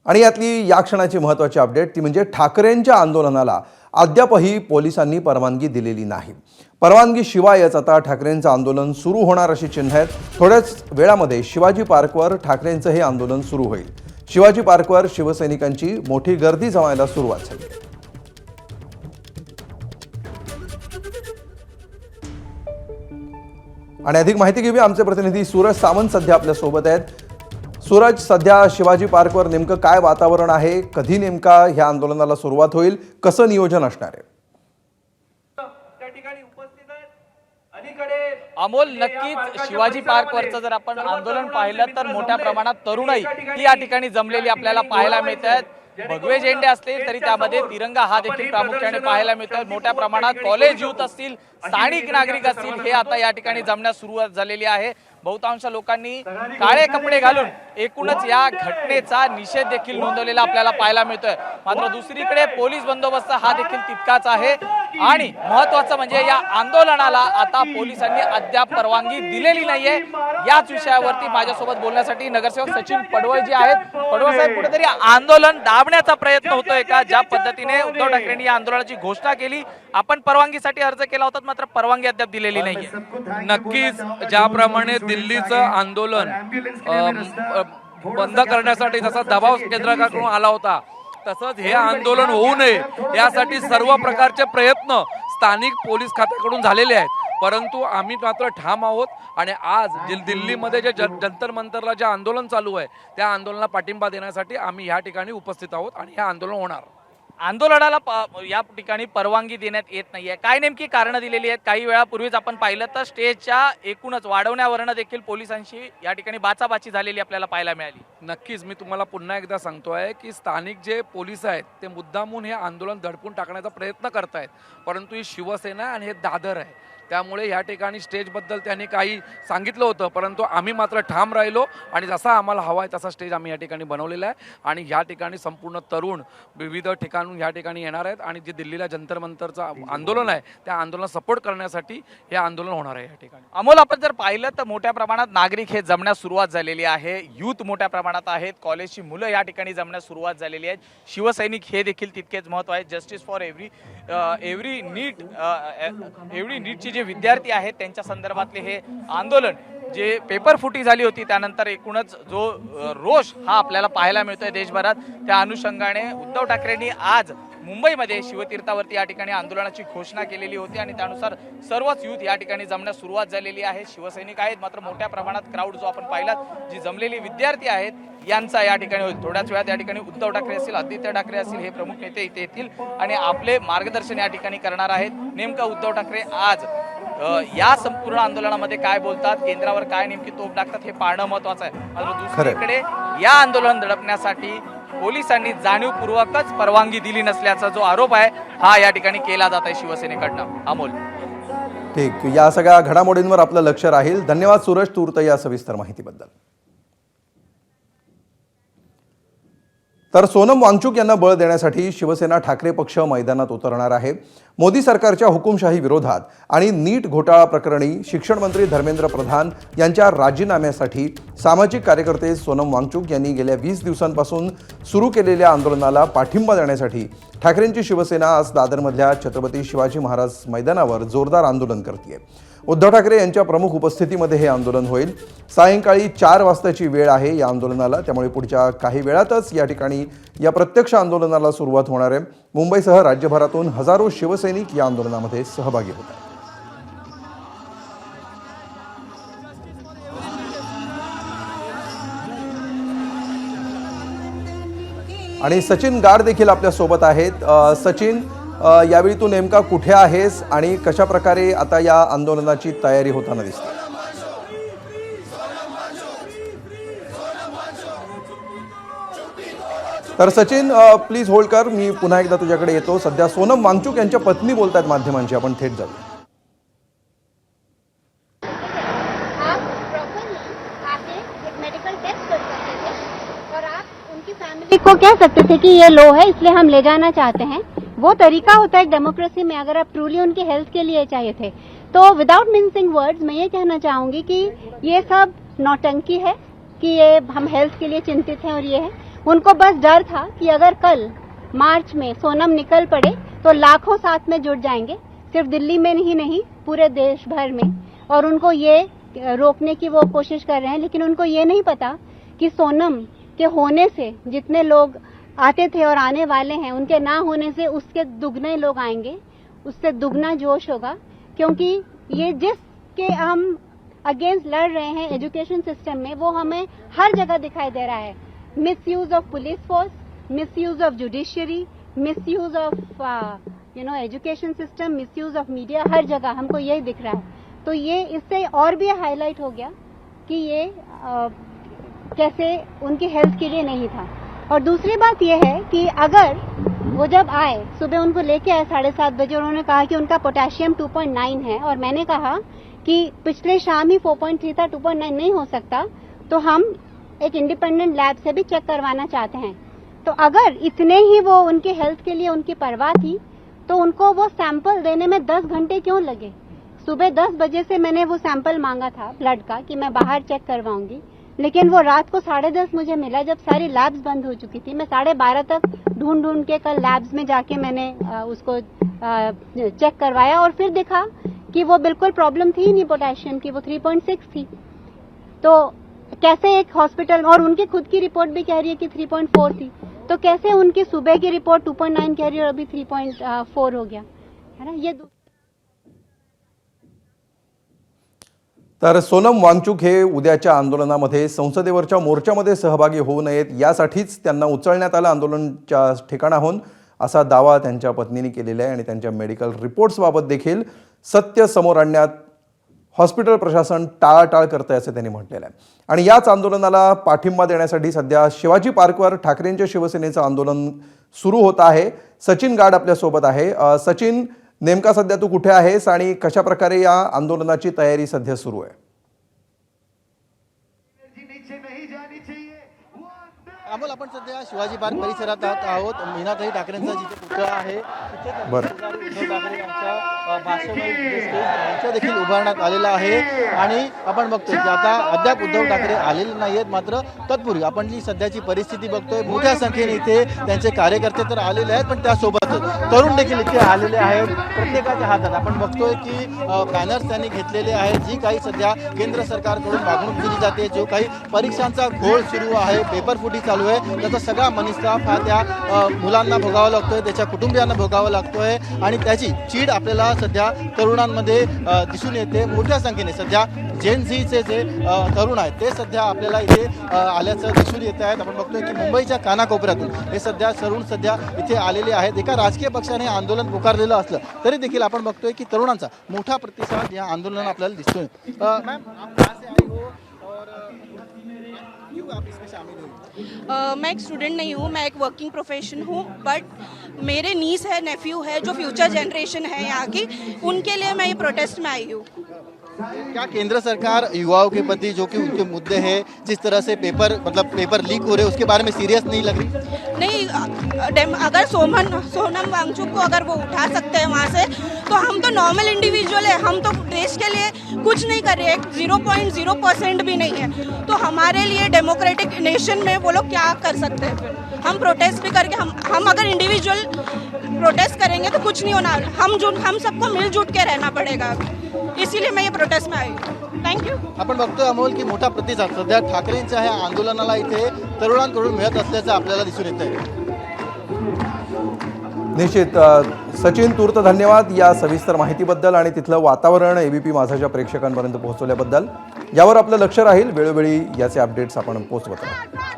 आणि यातली या क्षणाची महत्त्वाची अपडेट ती म्हणजे ठाकरेंच्या आंदोलनाला अद्यापही पोलिसांनी परवानगी दिलेली नाही। परवानगी शिवायच आता ठाकरेंचं आंदोलन सुरू होणार अशी चिन्ह आहेत। थोड्याच वेळामध्ये शिवाजी पार्कवर ठाकरेंचं हे आंदोलन सुरू होईल। शिवाजी पार्कवर शिवसैनिकांची मोठी गर्दी जमायला सुरुवात झाली। आणि अधिक माहिती घेऊया, आमचे प्रतिनिधी सूरज सावंत सध्या आपल्या सोबत आहेत। सूरज, सध्या शिवाजी पार्कवर नेमकं काय वातावरण आहे? कधी नेमका ह्या आंदोलनाला सुरुवात होईल? कसं नियोजन असणार आहे? अमोल, नक्कीच शिवाजी पार्क वरचं जर आपण आंदोलन पाहिलं तर मोठ्या प्रमाणात तरुणाई ही या ठिकाणी जमलेली आपल्याला पाहायला मिळत आहेत। भगवे झेंडे असतील तरी त्यामध्ये तिरंगा हा देखील प्रामुख्याने पाहायला मिळतोय। मोठ्या प्रमाणात कॉलेज युथ असतील, स्थानिक नागरिक असतील, हे आता या ठिकाणी जमण्यास सुरुवात झालेली आहे। बहुतांश लोकांनी काळे कपडे घालून एकूणच या घटनेचा निषेध देखील नोंदवलेला आपल्याला पाहायला मिळतोय। मात्र दुसरीकडे पोलीस बंदोबस्त हा देखील तितकाच आहे आणि महत्त्वाचं म्हणजे या आंदोलनाला आता पोलिसांनी अद्याप परवानगी दिलेली नाहीये। याच विषयावरती माझ्यासोबत बोलण्यासाठी नगरसेवक सचिन पडवळ जे आहेत। पडवळ साहेब, कुठेतरी आंदोलन दाबण्याचा प्रयत्न होतोय का? ज्या पद्धतीने उद्धव ठाकरेंनी या आंदोलनाची घोषणा केली, आपण परवानगीसाठी अर्ज केला होता, मात्र परवानगी अद्याप दिलेली नाहीये। नक्कीच, ज्याप्रमाणे दिल्लीचं आंदोलन बंद करण्यासाठी जसा दबाव केंद्राकडून आला होता, तसंच हे आंदोलन होऊ नये यासाठी सर्व प्रकारचे प्रयत्न स्थानिक पोलीस खात्याकडून झालेले आहेत। परंतु आम्ही मात्र ठाम आहोत आणि आज दिल्लीमध्ये जे जंतर मंतरला जे आंदोलन चालू आहे त्या आंदोलनाला पाठिंबा देण्यासाठी आम्ही या ठिकाणी उपस्थित आहोत आणि हे आंदोलन होणार। आंदोलनाला या ठिकाणी परवानगी देण्यात येत नाहीये, काय नेमकी कारणं दिलेली आहेत? काही वेळापूर्वीच आपण पाहिलं तर स्टेजच्या एकूणच वाढवण्यावरनं देखील पोलिसांशी या ठिकाणी बाचाबाची झालेली आपल्याला पाहायला मिळाली। नक्कीच, मी तुम्हाला पुन्हा एकदा सांगतोय की स्थानिक जे पोलीस आहेत ते मुद्दामून हे आंदोलन दडपून टाकण्याचा प्रयत्न करतायत, परंतु ही शिवसेना आणि हे दादर आहे, त्यामुळे या ठिकाणी स्टेजबद्दल त्यांनी काही सांगितलं होतं, परंतु आम्ही मात्र ठाम राहिलो आणि जसा आम्हाला हवा आहे तसा स्टेज आम्ही या ठिकाणी बनवलेला आहे। आणि या ठिकाणी संपूर्ण तरुण विविध ठिकाणून या ठिकाणी येणार आहेत आणि जे दिल्लीला जंतर मंतरचं आंदोलन आहे त्या आंदोलनाला सपोर्ट करण्यासाठी हे आंदोलन होणार आहे या ठिकाणी। अमोल, आपण जर पाहिलं तर मोठ्या प्रमाणात नागरिक हे जमण्यास सुरुवात झालेली आहे, युथ मोठ्या प्रमाणात आहेत, कॉलेजची मुलं या ठिकाणी जमण्यास सुरुवात झालेली आहे, शिवसैनिक हे देखील तितकेच महत्त्व आहे। जस्टिस फॉर एव्हरी नीटचे जे विद्यार्थी आहेत त्यांच्या संदर्भातले हे आंदोलन, जे पेपर फुटी झाली होती त्यानंतर एकूणच जो रोष हा आपल्याला पाहायला मिळतोय देशभरात, त्या अनुषंगाने उद्धव ठाकरेंनी आज मुंबईमध्ये शिवतीर्थावरती या ठिकाणी आंदोलनाची घोषणा केलेली होती आणि त्यानुसार सर्वच युथ या ठिकाणी जमण्यास सुरुवात झालेली आहे। शिवसैनिक आहेत, मात्र मोठ्या प्रमाणात क्राऊड जो आपण पाहिला, जी जमलेली विद्यार्थी आहेत यांचा या ठिकाणी होईल। थोड्याच वेळात या ठिकाणी उद्धव ठाकरे असतील, आदित्य ठाकरे असतील, हे प्रमुख नेते इथे येतील आणि आपले मार्गदर्शन या ठिकाणी करणार आहेत। नेमकं उद्धव ठाकरे आज या संपूर्ण आंदोलनामध्ये काय बोलतात, केंद्रावर काय नेमकी तोफ टाकतात, हे पाहणं महत्त्वाचं आहे। मात्र दुसरीकडे या आंदोलन दडपण्यासाठी पोलिसांनी जाणीवपूर्वकच परवानगी दिली नसल्याचा जो आरोप आहे हा या ठिकाणी केला जात आहे शिवसेनेकडनं। अमोल, ठीक, या सगळ्या घडामोडींवर आपलं लक्ष राहील। धन्यवाद सूरज तूर्त या सविस्तर माहितीबद्दल। तर सोनम वांगचुक यांना बळ देण्यासाठी शिवसेना ठाकरे पक्ष मैदानात उतरणार आहे। मोदी सरकारच्या हुकुमशाही विरोधात आणि नीट घोटाळा प्रकरणी शिक्षण मंत्री धर्मेंद्र प्रधान यांच्या राजीनाम्यासाठी सामाजिक कार्यकर्ते सोनम वांगचुक यांनी गेल्या 20 दिवसांपासून सुरू केलेल्या आंदोलनाला पाठिंबा देण्यासाठी ठाकरेंची शिवसेना आज दादरमधल्या छत्रपती शिवाजी महाराज मैदानावर जोरदार आंदोलन करते। उद्धव ठाकरे यांच्या प्रमुख उपस्थितीमध्ये हे आंदोलन होईल। सायंकाळी 4 वाजताची वेळ आहे या आंदोलनाला, त्यामुळे पुढच्या काही वेळातच या ठिकाणी या प्रत्यक्ष आंदोलनाला सुरुवात होणार आहे। मुंबईसह राज्यभरातून हजारो शिवसैनिक या आंदोलनामध्ये सहभागी होत आहेत। आणि सचिन गाड देखील आपल्या सोबत आहेत। सचिन, यावेळी तू नेमका कुठे आहेस आणि कशा प्रकारे आता या आंदोलनाची तयारी होताना दिसते? तर सचिन, प्लीज होल्ड कर, मी पुन्हा एकदा तुझ्याकडे येतो। सध्या सोनम वांगचुक यांच्या पत्नी बोलतायत माध्यमांशी, आपण थेट जाऊ। को कह सकते थे कि ये लो है इसलिए हम ले जाना चाहते हैं, वो तरीका होता है डेमोक्रेसी में। अगर आप ट्रूली उनकी हेल्थ के लिए चाहिए थे तो विदाउट मिन्सिंग वर्ड्स मैं ये कहना चाहूंगी कि ये सब नौटंकी है, कि ये हम हेल्थ के लिए चिंतित हैं और ये है। उनको बस डर था कि अगर कल मार्च में सोनम निकल पड़े तो लाखों साथ में जुट जाएंगे, सिर्फ दिल्ली में ही नहीं पूरे देश भर में, और उनको ये रोकने की वो कोशिश कर रहे हैं। लेकिन उनको ये नहीं पता कि सोनम के होने से जितने लोग आते थे और आने वाले हैं, उनके ना होने से उसके दुगने लोग आएंगे, उससे दुगना जोश होगा। क्योंकि ये जिसके हम अगेंस्ट लड़ रहे हैं एजुकेशन सिस्टम में, वो हमें हर जगह दिखाई दे रहा है। Misuse of police force, misuse of judiciary, misuse of education system, misuse of media, हर जगह हमको यही दिख रहा है। तो ये इससे और भी हाईलाइट हो गया कि ये कैसे उनकी हेल्थ के लिए नहीं था। और दूसरी बात यह है कि अगर वो जब आए, सुबह उनको लेके आए 7:30 बजे, उन्होंने कहा कि उनका पोटेशियम 2.9 है, और मैंने कहा कि पिछले शाम ही 4.3 था, 2.9 नहीं हो सकता, तो हम एक इंडिपेंडेंट लैब से भी चेक करवाना चाहते हैं। तो अगर इतने ही वो उनके हेल्थ के लिए उनकी परवाह थी, तो उनको वो सैंपल देने में 10 घंटे क्यों लगे? सुबह 10 बजे से मैंने वो सैंपल मांगा था ब्लड का कि मैं बाहर चेक करवाऊंगी, लेकिन वो रात को 10:30 मुझे मिला, जब सारी लैब्स बंद हो चुकी थी। मैं 12:30 तक ढूंढ के कल लैब्स में जाके मैंने उसको चेक करवाया, और फिर देखा कि वो बिल्कुल प्रॉब्लम थी नहीं पोटेशियम की, वो 3.6 थी। तो कैसे एक हॉस्पिटल, और उनकी खुद की रिपोर्ट भी कह रही है कि 3.4 थी, तो कैसे उनकी सुबह की रिपोर्ट 2.9 कह रही है और अभी 3.4 हो गया, है ना? ये तर सोनम वांगचुक हे उद्याच्या आंदोलनामध्ये संसदेवरच्या मोर्चामध्ये सहभागी होऊ नयेत यासाठीच त्यांना उचलण्यात आलं आंदोलनाच्या ठिकाणाहून, असा दावा त्यांच्या पत्नीने केलेला आहे। आणि त्यांच्या मेडिकल रिपोर्ट्सबाबत देखील सत्य समोर आणण्यात हॉस्पिटल प्रशासन टाळाटाळ करतंय असं त्यांनी म्हटलेलं आहे। आणि याच आंदोलनाला पाठिंबा देण्यासाठी सध्या शिवाजी पार्कवर ठाकरेंच्या शिवसेनेचं आंदोलन सुरू होत आहे। सचिन गाड आपल्यासोबत आहे। सचिन, नेमका सध्या तू कुठे आहेस आणि कशा प्रकारे या आंदोलनाची तयारी सध्या सुरू आहे? अमोल, आपण सध्या शिवाजी पार्क परिसरात आहोत। मीनाताई ठाकरेंचा जिथे पुतळा आहे तिथे उद्धव ठाकरे यांच्या भाषणामध्ये देखील उभारण्यात आलेला आहे। आणि आपण बघतोय की आता अद्याप उद्धव ठाकरे आलेले नाहीयेत, मात्र तत्पूर्वी आपण जी सध्याची परिस्थिती बघतोय, मोठ्या संख्येने इथे त्यांचे कार्यकर्ते तर आलेले आहेत, पण त्यासोबतच तरुण देखील इथे आलेले आहेत। प्रत्येकाच्या हातात आपण बघतोय की बॅनर्स त्यांनी घेतलेले आहेत। जी काही सध्या केंद्र सरकारकडून वागणूक दिली जाते, जो काही परीक्षांचा घोळ सुरू आहे, पेपर फुटी चालू आहे, त्याचा सगळा मनीषाफ हा त्या मुलांना भोगावा लागतोय, त्याच्या कुटुंबियांना भोगावा लागतोय। आणि त्याची चीड आपल्याला सध्या तरुणांमध्ये दिसून येते। मोठ्या संख्येने सध्या जेन झीचे जे तरुण आहेत ते सध्या आपल्याला इथे आल्याचं दिसून येत आहेत। आपण बघतोय की मुंबईच्या कानाकोपऱ्यातून हे सध्या तरुण सध्या इथे आलेले आहेत। एका राजकीय पक्षाने आंदोलन पुकारलेलं असलं तरी देखील आपण बघतोय की तरुणांचा मोठा प्रतिसाद या आंदोलनाला आपल्याला दिसतोय। मॅम, आप कहाँ से आए हो और क्यों आप इसमें शामिल हुई? मैं एक स्टूडेंट नहीं हूँ, मैं एक वर्किंग प्रोफेशन हूँ, बट मेरे नीस है, नेफ्यू है, जो फ्यूचर जनरेशन है यहाँ की, उनके लिए मैं ये प्रोटेस्ट में आई हूँ। क्या केंद्र सरकार युवाओं के प्रति जो कि उनके मुद्दे हैं, जिस तरह से पेपर लीक हो रहे हैं, उसके बारे में सीरियस नहीं लग रही? नहीं, अगर सोनम वांगचुक को अगर वो उठा सकते हैं वहाँ से, तो हम तो नॉर्मल इंडिविजुअल है, हम तो देश के लिए कुछ नहीं कर रहे, 0.0% भी नहीं है। तो हमारे लिए डेमोक्रेटिक नेशन में वो लोग क्या कर सकते हैं? फिर हम प्रोटेस्ट भी करके हम अगर इंडिविजुअल प्रोटेस्ट करेंगे तो कुछ नहीं होना। हम सबको मिलजुट के रहना पड़ेगा, इसीलिए मैं ये प्रोटेस्ट में आई हूँ। Thank you. आपण बघतोय अमोल की मोठा प्रतिसाद सध्या ठाकरेंच्या ह्या आंदोलनाला इथे तरुणांकडून मिळत असल्याचं आपल्याला दिसून येत आहे। निश्चित सचिन, तूर्त धन्यवाद या सविस्तर माहितीबद्दल आणि तिथलं वातावरण एबीपी माझाच्या प्रेक्षकांपर्यंत पोहोचवल्याबद्दल। यावर आपलं लक्ष राहील, वेळोवेळी याचे अपडेट्स आपण पोहोचवत राहू।